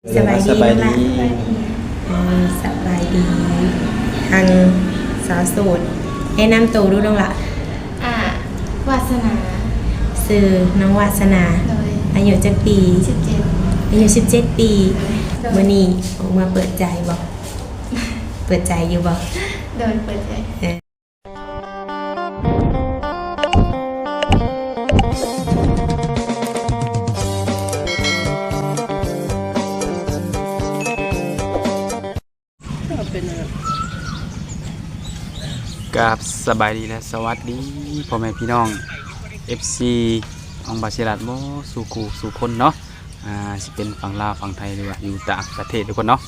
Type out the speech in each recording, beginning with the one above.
สบายดีละสบายดีทางสาวโสดแนะนำตัวดูน้องละวาสนาชื่อน้องวาสนาอายุจักปี17อายุ17 ปีมื้อนี้ออกมาเปิดใจบ่เปิดใจอยู่บ่โดนเปิดใจกับสบายดีและสวัสดีพ่อแม่พี่น้อง FC ของบาชิรัตโมสู่กูสู่คนเนาะสิเป็นฝั่งลาวฝั่งไทยหรือว่าอยู่ต่างประเทศทุกคนเนาะ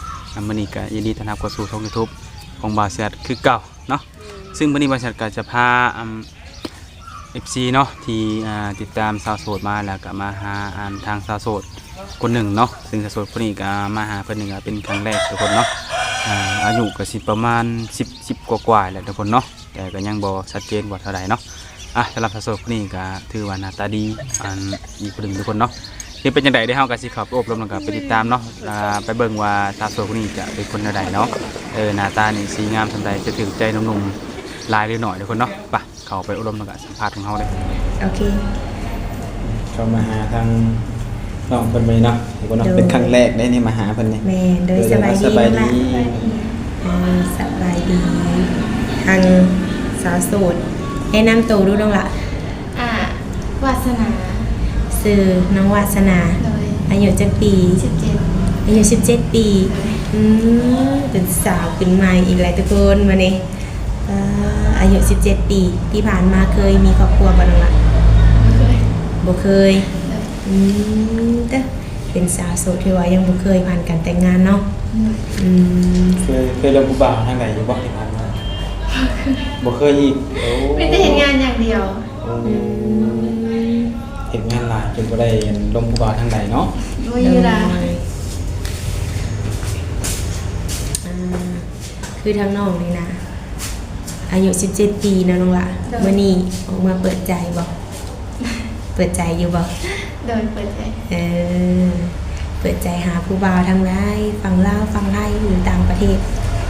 มื้อนี้ก็ยินดีต้อนรับเข้าสู่ช่อง YouTube ของบาชิรัตคือเก่าเนาะซึ่งมื้อนี้บาชิรัตก็จะพาFC เนาะที่ติดตามสาวโสดมาแล้วก็มาหาทางสาวโสดคนหนึ่งเนาะซึ่งสาวโสดคนนี้ก็มาหาเพิ่นนี่ก็เป็นครั้งแรกทุกคนเนาะอายุก็สิประมาณ10กว่าๆแหละทุกคนเนาะแต่ก็ยังบ่ชัดเจนว่าเท่าไหร่เนาะสำหรับสาวโสดคนนี้ก็ถือว่าหน้าตาดีอีกคนหนึ่งทุกคนเนาะนี่เป็นจังไดได้เฮาก็สิเข้าไปอบรมแล้วก็ไปติดตามเนาะไปเบิ่งว่าสาวโสดคนนี้จะเป็นคนใดเนาะหน้าตานี่สีงามส่ำใดจะถึงใจหนุ่มๆหลายหรือน้อยทุกคนเนาะไปเข้าไปอบรมแล้วก็สัมภาษณ์ของเฮาเลยโอเคเข้ามาหาทางน้องเพิ่นไปเนาะทุกคนเนาะเป็นครั้งแรกได้นี่มาหาเพิ่นนี่แม่โดยสบายดีสบายดีทางสาวโสดแนะนำตัวดูน้องละวาสนาชื่อน้องวาสนาอายุจักปี17อายุ17 ปีเป็นสาวขึ้นใหม่อีกแล้วทุกคนมานี่อายุ17 ปีที่ผ่านมาเคยมีครอบครัวบ่น้องละบ่เคยแต่เป็นสาวโสดที่ว่ายังบ่เคยผ่านการแต่งงานเนาะเคยเริ่มผู้บ่าวทางไหนอยู่บ่ที่ผ่านมาบ่เคยอีกไม่ได้เห็นงานอย่างเดียวเห็นงานหลายจนบ่ได้ลมผู้บ่าวทางไหนเนาะบ่อยู่ล่ะคือทางน้องนี่นะอายุ17 ปีนะน้องละมื้อนี้ออกมาเปิดใจบ่เปิดใจอยู่บ่โดนเปิดใจเปิดใจหาผู้บ่าวทางใดฝั่งลาวฝั่งไทยหรือต่างประเทศ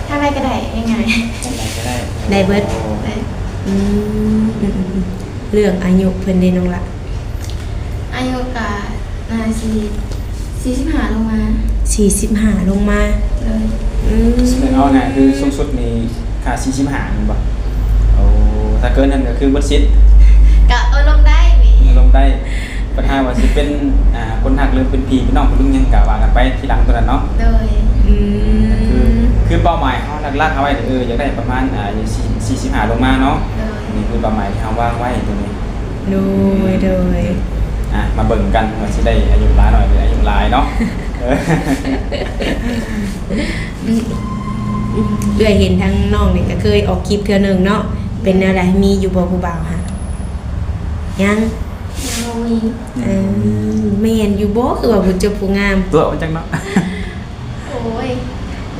ทางใดก็ได้ง่ายๆก็ได้เบิดเรื่องอายุเพิ่นได้น้องละอายุก็น่าสิ45ลงมา45ลงมาเลยเอาไงคือสูงสุดนี่ค่า45นี่บ่ถ้าเกินนั้นก็คือบ่สิทธิ์ก็ลงได้ลงได้ปัญหาว่าสิเป็นคนหักหรือเป็นพี่พี่น้องคนลุงยังกะว่ากันไปทีหลังตัวนั้นเนาะโดยคือเป้าหมายเฮาหลักๆเอาไว้อยากได้ประมาณ45ลงมาเนาะนี่คือเป้าหมายที่เฮาวางไว้ตัวนี้โดยมาเบิ่งกันว่าสิได้อายุหลายหน่อยหรืออายุหลายเนาะเอื้อยเห็นทั้งน้องนี่ก็เคยออกคลิปเทื่อนึงเนาะเป็นแนวใดมีอยู่บ่ผู้บ่าวฮะยังมีแม่นอยู่บ่คือว่าผู้เจ้าผู้งามตัวจังเนาะโอ้ย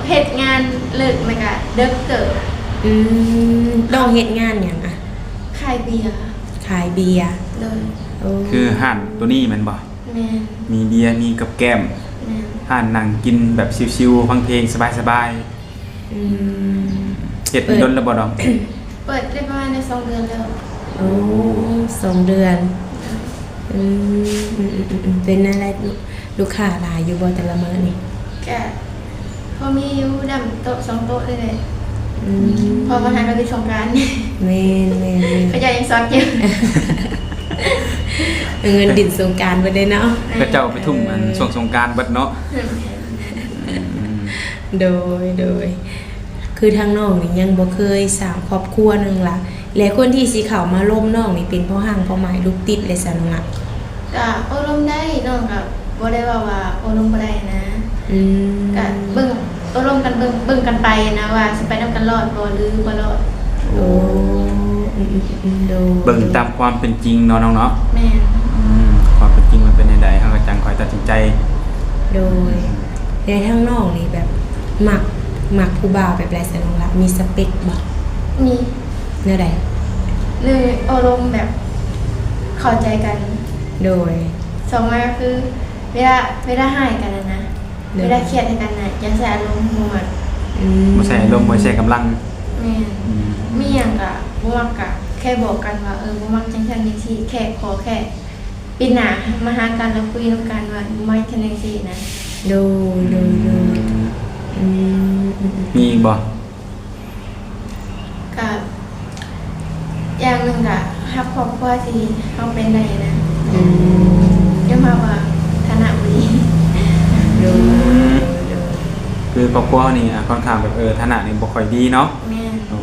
เฮ็ดงานเลิกมันก็เดึกเกิดน้องเฮ็ดงานหยังขายเบียร์เลยคือห่านตัวนี้มันบ่แม่มีเบียร์มีกับแก้มห่านนั่งกินแบบชิวๆฟังเพลงสบายๆเฮ็ดดนแล้วบ่ดอกเปิดได้ประมาณใน2 เดือนแล้ว2 เดือนเป็นอะไรลูกค้าหลายอยู่บ่แต่ละมื้อนี่แกพอมีอยู่ดำโต๊ะ2 โต๊ะเลยพอมาหาเราไปสงกรานต์แม่นเขายังซอกอยู่เงินดินสงกรานต์บ่ได้เนาะก็เจ้าไปทุ่มมันช่วงสงกรานต์เบิดเนาะโดยคือทางน้องนี่ยังบ่เคยสร้างครอบครัวนึงล่ะและคนที่สิเข้ามาร่วมน้องนี่เป็นเพราะห่างเพราะหมายลูกติดเลยซะน้องอ่ะก็ลมได้น้องก็บ่ได้ว่าลมบ่ได้นะก็เบิ่งลมกันเบิ่งกันไปนะว่าสิไปนำกันรอดบ่หรือบ่รอดเบิ่งตามความเป็นจริงเนาะน้องเนาะแม่ความเป็นจริงมันเป็นจังไดเฮาก็จังค่อยตัดสินใจโดยในทางน้องนี่แบบมักผู้บ่าวแบบไรซะน้องล่ะมีสเปคบ่มีแนวใดเลยอารมณ์แบบเข้าใจกันโดย2มาก็คือเวลาหายกันนะ เวลาเครียดให้กันน่ะอย่าใส่อารมณ์บ่มัก บ่ใช่ลมบ่ใช่กำลัง แม่นมีหยังก็บ่มักก็แค่บอกกันว่าบ่มักจังซั่นจังซี่แค่ขอแค่ปีหน้ามาหากันแล้วคุยนำกันว่าบ่มักจังซี่นะ ดูอืม มีอีกบ่ ก็อย่างหนึงก็รับครอบครัวที่เฮาเป็นได้นะ อืม อย่ามาว่าฐานะบ่ดี ดู คือครอบครัวนี่ค่อนข้างแบบฐานะนี่บ่ค่อยดีเนาะ แม่น โอ้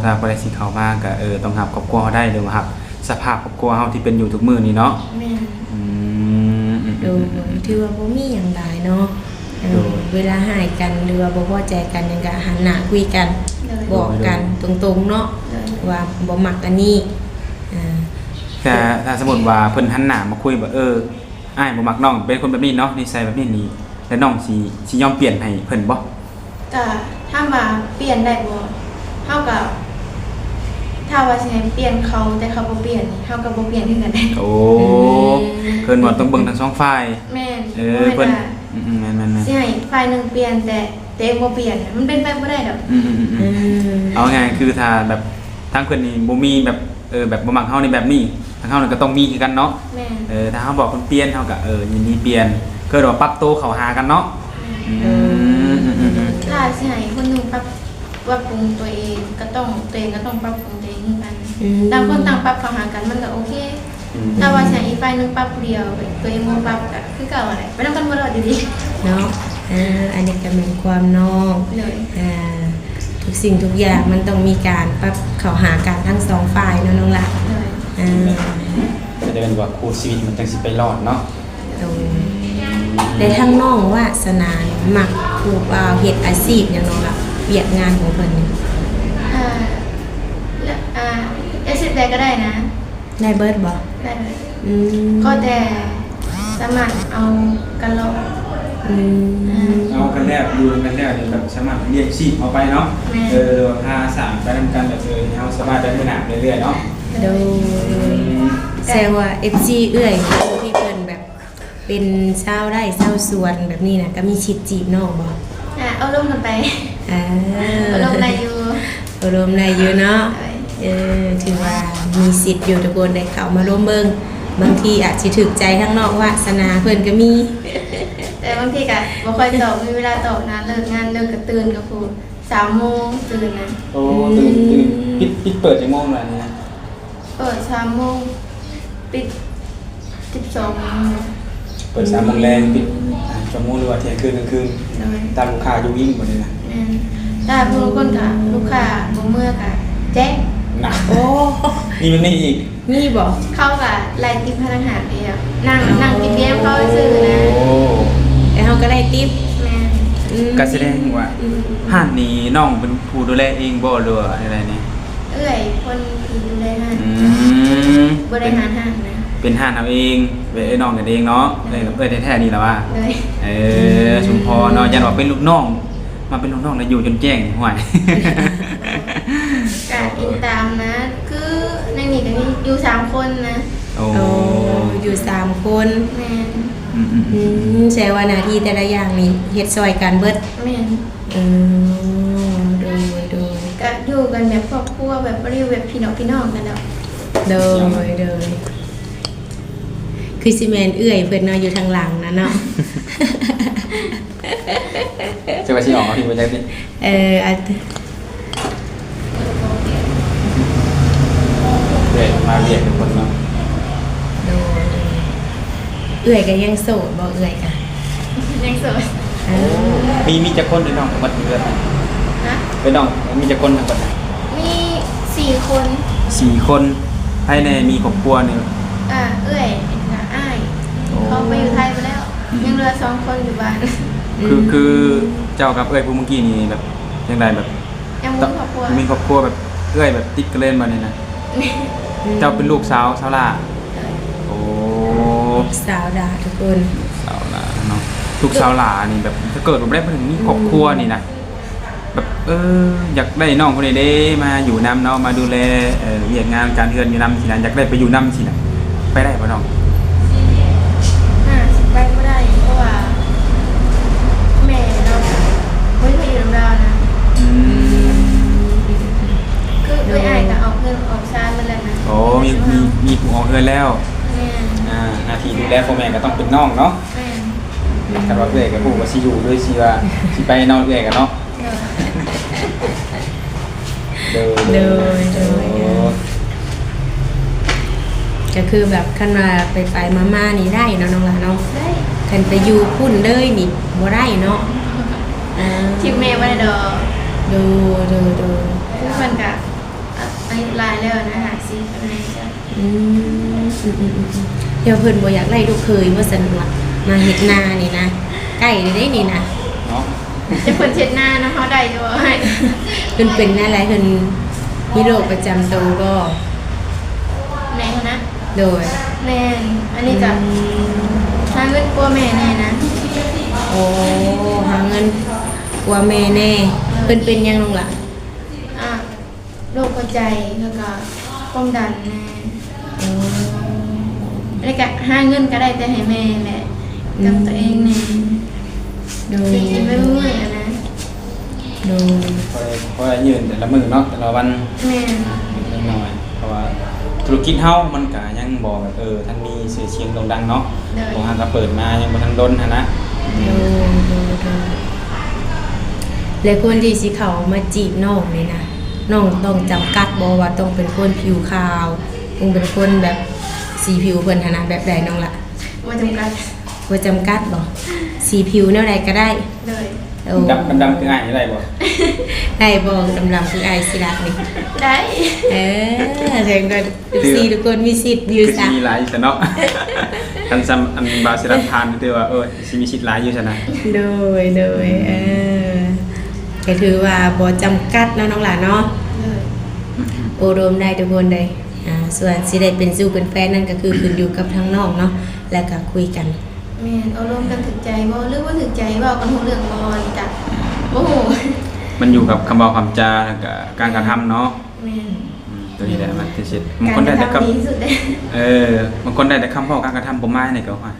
ถ้าบ่ได้สิเข้ามาก็ต้องรับครอบครัวเฮาได้หรือว่ารับสภาพครอบครัวเฮาที่เป็นอยู่ทุกมื้อนี้เนาะ แม่น อืม ดูถือว่าบ่มีหยังหลายเนาะเวลาหายกันหรือว่าบ่พอใจกันหยังก็หันหน้าคุยกัน เลย บอกกันตรงๆเนาะ เลย ว่าบ่มักอันนี้อ่า แต่ถ้าสมมุติว่าเพิ่นหันหน้ามาคุยว่าอ้ายบ่มักน้องเป็นคนแบบนี้เนาะนิสัยแบบนี้นี่แล้วน้องสิยอมเปลี่ยนให้เพิ่นบ่ ก็ถ้ามาเปลี่ยนได้บ่เฮาก็ถ้าว่าสิให้เปลี่ยนเขาแต่เขาบ่เปลี่ยนนี่เฮาก็บ่เปลี่ยนคือกันได้ โอ้เพิ่นว่าต้องเบิ่งทั้งสองฝ่าย แม่น เพิ่น บ่ได้ แม่นๆ สิให้ฝ่ายหนึงเปลี่ยนแต่ตัวเองบ่เปลี่ยนน่ะมันเป็นไปบ่ได้ดอก ๆอืมเอาไงคือถ้าแบบทางเพิ่นนี่บ่มีแบบแบบบ่มักเฮาในแบบนี้ทางเฮานี่ก็ต้องมีคือกันเนาะ แม่น ถ้าเฮาบอกเพิ่นเปลี่ยนเฮาก็ยินดีเปลี่ยนคือว่าปรับตัวเข้าหากันเนาะอืม ถ้าสิให้คนหนึงปรับปรุงตัวเองก็ต้องตัวเองก็ต้องปรับปรุงตัวเองเหมือนกันต่างคนต่างปรับเข้าหากันมันก็โอเคถ้าว่าสิให้อีกฝ่ายหนึงปรับผู้เดียวตัวเองบ่ปรับก็คือเก่าแหละไปนำกันบ่รอดอยู่ดี เนาะอันนี้ก็เป็นความนอก เลย ทุกสิ่งทุกอย่างมันต้องมีการปรับเข้าหากันทั้งสองฝ่ายเนาะน้องละ เลย จะได้เป็นว่าคู่ชีวิตมันจังสิไปรอดเนาะ ตรงได้ทั้งน้องวาสนามักผู้บ่าวเฮ็ดอาชีพอย่างน้องละเวียกงานของเพิ่นนี่ และเอสเดก็ได้นะ ได้เบิดบ่ ได้เลย อืม ก็แต่สามารถเอากันลอก อืม เอากันแล้วดูกันแล้วนี่แบบสามารถเรียกชีพเอาไปเนาะพาสามไปทำกันแบบเฮาสบายไปมื้อหน้าเรื่อยๆเนาะ โดยแสดงว่า FC เอื้อยที่เพิ่นแบบเป็นชาวไร่ชาวสวนแบบนี้น่ะก็มีชิดจีบน้องบ่ เอาลงกันไป อ่า เอาลงในอยู่ รวมได้อยู่เนาะ เลย ถือว่ามีสิทธิ์อยู่ทุกคนได้เข้ามาร่วมเบิ่งบางทีอาจสิถึกใจข้างนอกวาสนาเพิ่นก็มี แต่บางทีก็บ่ค่อยตอบมีเวลาตอบนะเลิกงานเลิกก็ตื่นก็คือ3 โมงตื่นนะ โอ้ตื่นปิดเปิดจังโมงล่ะนี่นะ เปิด3 โมงปิด12 โมง เปิด3 โมงแรงปิดชั่วโมงหรือว่าเที่ยงคืนกลางคืน เลย ตามลูกค้าอยู่ยิ่งหมดเลยนะ ถ้าผู้คนก็ลูกค้าบ่เมื่อก็แจ้ง หนัก โอ้ นี่มันนี่อีก มีบ่ เข้ากับไล่ติดพนักงานไปแล้วนั่งกินเบียร์เขาซื้อนะ โอ้ แล้วเฮาก็ได้ติป แม่ ก็แสดงว่าห้านนี้น้องเป็นผู้ดูแลเองบ่หรือว่าอะไรนี่ เอื้อยคนที่ดูแลห้าง ม บริหารห้างนะ เป็นห้านเอาเองเว้ยน้องกันเองเนาะแท้ๆนี่แหละว่า เลย ชุมพรเนาะยันว่าเป็นลูกน้องมาเป็นลูกน้องแล้วอยู่จนแจ้งห่วย การติดตามนะ คือในนี้ก็มีอยู่3 คนนะ โอ้ โอ้อยู่3คน แม่ แสดงว่าหน้าที่แต่ละอย่างนี่เฮ็ดซอยกันเบิด แม่ โดย ก็อยู่กันแบบครอบครัวแบบรีวแบบพี่น้องกันแล้ว คือสิแม่นเอื้อยเพิ่นเนาะอยู่ทางหลังนะเนาะ จะไปชี้ออกเอาพี่ไปได้ดิ อาจ เรียกมาเรียกทุกคนเนาะ โดยเอื้อยก็ยังโสดบ่เอื้อยก็ ยังโสด มีจะคนหรือน้องหมดเดือน นะ เป็นน้องมีจะคนทั้งหมด มี4 คน 4 คนภายในมีครอบครัวนี่ เอื้อยกับอ้ายเขาไปอยู่ไทยไปแล้ว ยังเหลือ2 คนอยู่บ้าน คือเจ้ากับเอ้ยผู้เมื่อกี้นี่แบบยังไงแบบ ยังมีครอบครัว มีครอบครัวแบบเอ้ยแบบติดกันเล่นมาเนี่ยนะเจ้าเป็นลูกสาวล่าโอ้ สาวดาทุกคน สาวล่าเนาะลูกสาวล่านี่แบบถ้าเกิดผมได้มาถึงมีครอบครัวนี่นะแบบอยากได้น้องคนนี้ได้มาอยู่นำเนาะมาดูแลเวียกงานการเฮือนอยู่นำสินะอยากได้ไปอยู่นำสินะไปได้ป่ะน้อง สิไปไม่ได้เพราะว่า แลพ่อแม่ก็ต้องเป็นน้องเนาะ แม่น คันว่าเอื้อยก็ฮู้ว่าสิอยู่ด้วยสิว่าสิไปนอนเอื้อยกันเนาะ เด้อ เด้อ โดยก็คือแบบคันว่าไปมาๆนี่ได้เนาะน้องล่ะเนาะ ได้ คันไปอยู่พุ่นเลยนี่บ่ได้เนาะทิปแม่บ่ได้ดอก ดู เพิ่นก็อายุหลายแล้วนะ50อะไรจ้ะ เดี๋ยวเพิ่นบ่อยากไล่ลูกเคยว่าซั่นว่ามาเฮ็ดนานี่นะใกล้ได้นี่นะ เนาะ จะเพิ่นเช็ดหน้านะเฮาได้อยู่ให้ เพิ่นเป็นอะไรเพิ่นมีโรคประจำตัวก็ แม่เขานะ โดย แม่นอันนี้ก็หาเงินกลัวแม่แน่นะ โอ้หาเงินกลัวแม่แน่เพิ่นเป็นยังลงล่ะ อ่ะโรคหัวใจแล้วก็ความดันแน่แล้วก็หาเงินก็ได้แต่ให้แม่แหละกับตัวเองแน่ โดย สิกินไม่เมื่อยอะนะ โดย คอยยืนแต่ละมื้อเนาะแต่ละวัน แม่น นิดหน่อยเพราะว่าธุรกิจเฮามันก็ยังบ่แบบท่านมีชื่อเสียงโด่งดังเนาะบ่ฮั่นก็เปิดมายังบ่ทันดนหันนะ โดและคนที่สิเขามาจีบน้องนี่นะน้องต้องจำกัดบ่ว่าต้องเป็นคนผิวขาวต้องเป็นคนแบบสีผิวเพิ่นหันนะแบบใดน้องล่ะ บ่จำกัด บ่จำกัดบ่สีผิวแนวใดก็ได้ เลย โอ้ ดำคืออ้ายได้บ่ ได้บ่ดำๆคือไอซิรักนี่ ได้ แสดงว่าสีทุกคนมีสิทธิ์อยู่ คือ ซะ สิมีหลายอยู่ซะเนาะ คันซ้ำอันบาสิรันทานถือว่าสิมีชิดหลายอยู่ซะนะ โดยก็ถือว่าบ่จำกัดเนาะน้องหลานเนาะ เลย โอรมได้ทุกคนเลยส่วนสิได้เป็นสู้เป็นแฟนนั่นก็คือขึ้นอยู่กับทางน้องเนาะแล้วก็คุยกัน แม่นเอารมณ์กันถึกใจบ่หรือว่าถึกใจเว้ากันฮู้เรื่องบ่นี่จ้ะบ่ฮู้ มันอยู่กับคำเว้าคำจาแล้วก็การกระทำเนาะ แม่น ตัวนี้แหละมันที่สุดบางคนได้แต่ การ คำ ดีที่สุดเลย บางคนได้แต่คำพ่อการกระทำบ่มาเนี่ยก็ว่า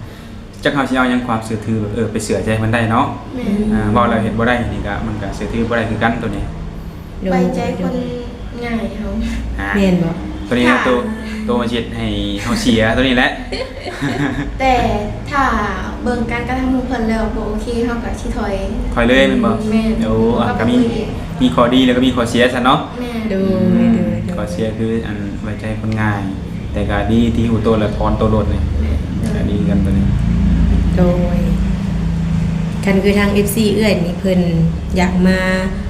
จักเฮาสิเอาหยังความเสื่อถือไปเสือใจมันได้เนาะ แม่น เว้าแล้วเฮ็ดบ่ได้นี่ก็มันก็เสื่อถือบ่ได้คือกันตัวนี้ ไว้ใจคนง่ายเฮา เมียนบ่ ตัวนี้นะตัวมาเช็ดให้เฮาเสียตัวนี้แหละ แต่ถ้าเบิ่งการกระทำของเพิ่นแล้วบ่โอเคเฮาก็สิถอย คอยเลยแมันบ่ แม่น โอ้ก็มีข้อดีแล้วก็มีข้อเสียซะเนาะ แม่น ดู ข้อเสียคืออันไว้ใจคนง่าย แต่ก็ดีที่หูโตและทอนโตโลดเลยก็ดีกันตัวนี้ โดยกันคือทาง FC เอื้อยนี่เพิ่นอยากมา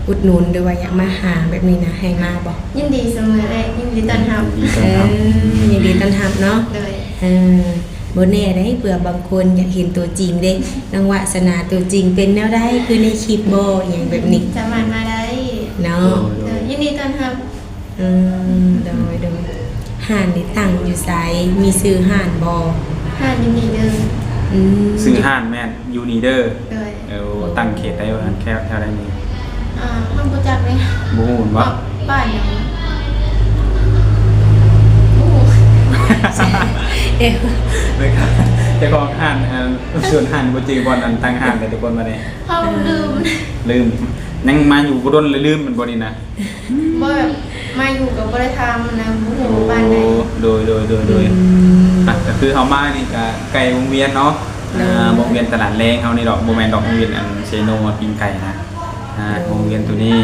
อุดหนุนหรือว่าอยากมาหาแบบนี้นะให้มาบ่ ยินดีเสมอเลยยินดีต้อนรับ ดีต้อนรับ ยินดีต้อนรับเนาะ เลย บ่แน่ได้เผื่อบางคนอยากเห็นตัวจริงเด้นางวาสนาตัวจริงเป็นแนวใดคือในคลิปบ่อย่างแบบนี้ สามารถมาได้ เนาะ เลยยินดีต้อนรับ โดยห่านนี่ตั้งอยู่ไสมีซื้อห่านบ่ ห้านยินดีเด้อ ซื้อห้านแม่นยูนีเดอร์ เลย ตั้งเขตได้ว่าแค่ได้มี ห้องบ่จักเลย บ่ฮู้ว่า บ้านหยังโอ้ เอ๊ะ เลยครับแต่ของห้านส่วนห้านบ่จื้อบ่อันตั้งห้านแต่ทุกคนมาเนี่ย เฮาลืม ยังมาอยู่บ่ดนเลยลืมมันบ่นี่นะ บ่แบบมาอยู่กับ่ได้ทำนะบ่ฮู้บ้านใด โดยก็คือเฮามานี่ก็ไก่วงเวียนเนาะวงเวียนตลาดแรงเฮานี่ดอกบ่แม่นดอกวงเวียนอันเซโนปิ้งไก่นะวงเวียนตัวนี้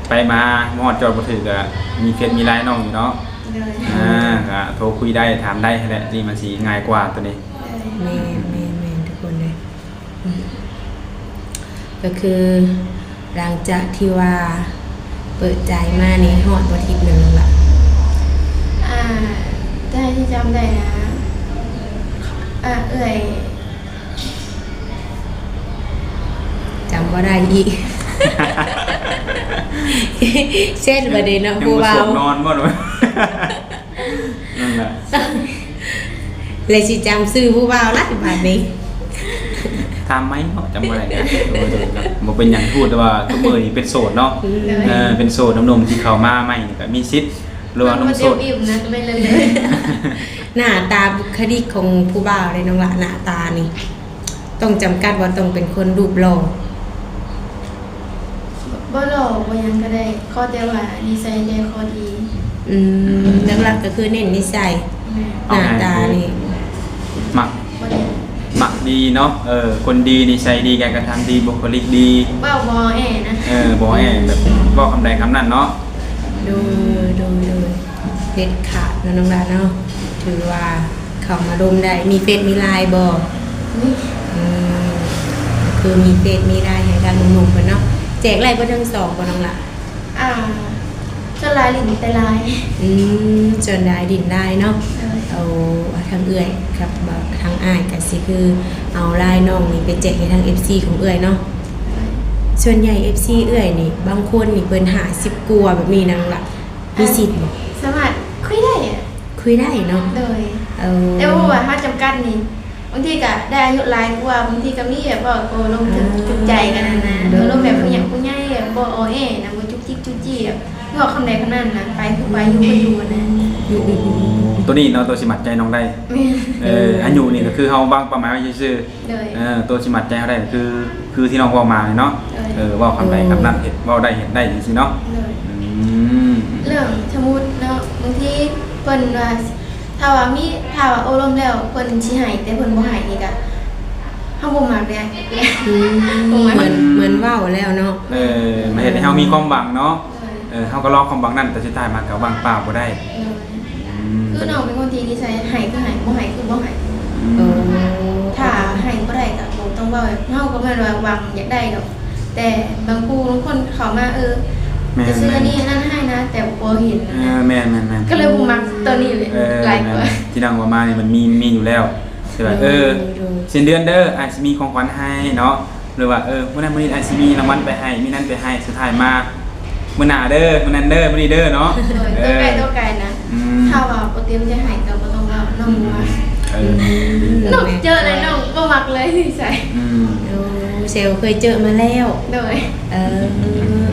ไปมาหมอดจอดบ่ถือก็มีเฟซมีไลน์น้องอยู่เนาะ เลย ก็โทรคุยได้ถามได้แหละนี่มันสิง่ายกว่าตัวนี้ แม่ทุกคนเลยก็คือหลังจากที่ว่าเปิดใจมานี่ฮอดบ่ทิศนึงแล้วล่ะ ได้ที่จำได้นะเอ่ย จำบ่ได้อีก เช่นประเด็นเนาะผู้เบา ยังบ่สวดนอนบ่หนู นั่นแหละ เลยสิจำซื้อผู้เบาละบาดนี้ ถามไหมเนาะจำบ่ได้นะบ่เป็นหยังพูดแต่ว่าทุกมื้อนี้เป็นโสดเนาะเป็นโสดหนุ่มๆที่เข้ามาใหม่ก็มีสิทธิ์หรือว่าหนุ่มโสด อิ่มนะไม่เลย หน้าตาบุคลิกของผู้บ่าวเลยน้องละหน้าตานี่ ต้องจำกัดว่าต้องเป็นคนรูปหล่อ บ่หลอกบ่ยังก็ได้ข้อแต่ว่านิสัยใจคอดี หลักๆก็คือเน้นนิสัยห เอา น้า ไง ตานี่ ค ดีเนาะคนดีนิสัยดีการกระทำดีบุคลิกดี เบ้าบอแอนะ บ่แอบแบบบ่คำใดคำนั้นเนาะ ดูเด็ดขาดนะน้องดาเนาะถือว่าเขามาร่วมได้มีเฟซมีไลน์บ่ นี่ อืมคือมีเฟซมีไลน์ให้ทางหนุ่มๆเพิ่นเนาะแจกไลน์บ่ทั้งสองบ่น้องล่ะ จะลายหรือแต่ลาย จนได้ดินได้เนาะ เออ เอาทางเอื้อยกับทางอ้ายก็สิคือเอาไลน์น้องนี่ไปแจกให้ทาง FC ของเอื้อยเนาะส่วนใหญ่ FC เอื้อยนี่บางคนนี่เพิ่น50กว่าแบบนี้นะน้องล่ะมีสิทธิ์บ่ สมัครคุยได้อะ คุยได้เนาะ โดย เอา แต่ว่าถ้าจำกัดนี่บางทีก็ได้อายุหลายกว่าบางทีก็มีแบบว่าโกลงจุกใจกันนะลงแบบผู้ใหญ่ผู้ใหญ่บ่โอเอนะบ่จุกจิกจุกจี้แบบบอกคำใดคำนั้นนะไปคือไปอยู่ก็อยู่นะ ตัวนี้เนาะตัวสิมัดใจน้องได้ แม่ อันอยู่นี่ก็คือเฮาวางประมาณไว้ซื่อ โดย ตัวสิมัดใจเขาได้ก็คือที่น้องเว้ามาเนาะเว้าคำใดคำนั้นเฮ็ดเว้าได้เฮ็ดได้จังซี่เนาะ โดย อืม เรื่องสมมุติเนาะบางทีเพิ่นว่าถ้าว่าโอารมณ์แล้วเพิ่นสิให้แต่เพิ่นบ่ให้นี่ก็เฮาบ่มักเลย เหมือนเว้าแล้วเนาะ มาเฮ็ดให้เฮามีความหวังเนาะเฮาก็รอความหวังนั้นแต่สุดท้ายมันก็หวังเปล่าบ่ได้ คือน้องเป็นคนที่นิสัยให้คือให้บ่ให้คือบ่ให้ โอ้ ถ้าให้บ่ได้ก็บ่ต้องเว้าแบบเฮาก็แม่นว่าหวังอยากได้ดอกแต่บางคนเข้ามาจะซื้ออันนี้นั่นให้นะ แต่บ่เห็นนะ แม่นๆ ก็เลยบ่มักตัวนี้เลยหลายกว่า ที่น้องว่ามานี่มันมีอยู่แล้วใช่ป่ะสิ้นเดือนเด้ออาจสิมีของขวัญให้เนาะหรือว่ามื้อนั้นมื้อนี้อาจสิมีรางวัลไปให้มีนั่นไปให้สุดท้ายมามื้อหน้าเด้อมื้อนั้นเด้อมื้อนี้เด้อเนาะ ตัวไกลนะถ้าว่าบ่เตรียมจะให้ก็บ่ต้องว่าน้องบ่มักน้องเจอเลยน้องบ่มักเลยนิสัย โอ้เซลเคยเจอมาแล้ว โดย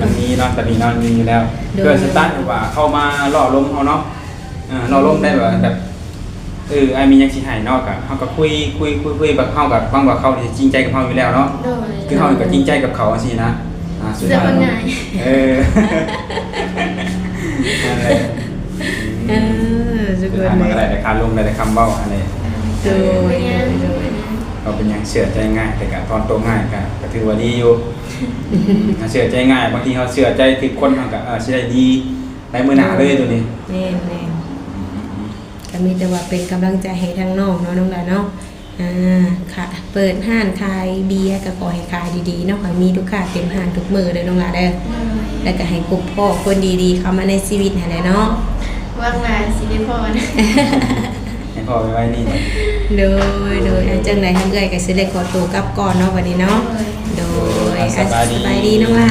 มันมีเนาะแต่มีเนาะมีอยู่แล้วเกิดสตาร์ทว่าเข้ามาล่อลมเฮาเนาะล่อลมได้แบบไอ้มีหยังสิให้เนาะก็เฮาก็คุยแบบเฮากับฟังว่าเขาจริงใจกับเฮาอยู่แล้วเนาะ โดย คือเฮาก็จริงใจกับเขาจังซี่นะสุด เสื้อ ท้าย คนง่าย นั่นแหละ สุด สุด ยอ ท้า ด ยมัน เล ก็ ย ได้แต่การลงได้แต่คำเว้าอะไร โดย ก็เป็นหยังเชื่อใจง่ายแต่ก็ตอนโตง่ายก็ถือว่าดีอยู่เชื่อใจง่ายบางทีเฮาเชื่อใจถึงคนเฮาก็สิได้ดีในมื้อหน้าเลยตัวนี้ แน่ก็มีแต่ว่าเป็นกำลังใจให้ทั้งน้องเนาะน้องหลานเนาะค่ะเปิดห้านขายเบียร์ก็ขอให้ขายดีๆเนาะขอให้มีลูกค้าเต็มห้านทุกมื้อเลยน้องหลานเด้อแล้วก็ให้พบพ่อคนดีๆเข้ามาในชีวิตนั่นแหละเนาะ ว่างมาสิได้พอนะ ให้พ่อไว้นี่ โดยจังไหนทั้งเอ้ยก็สิได้ขอตัวกลับก่อนเนาะวันนี้เนาะโดยสบายดีน้องล่ะ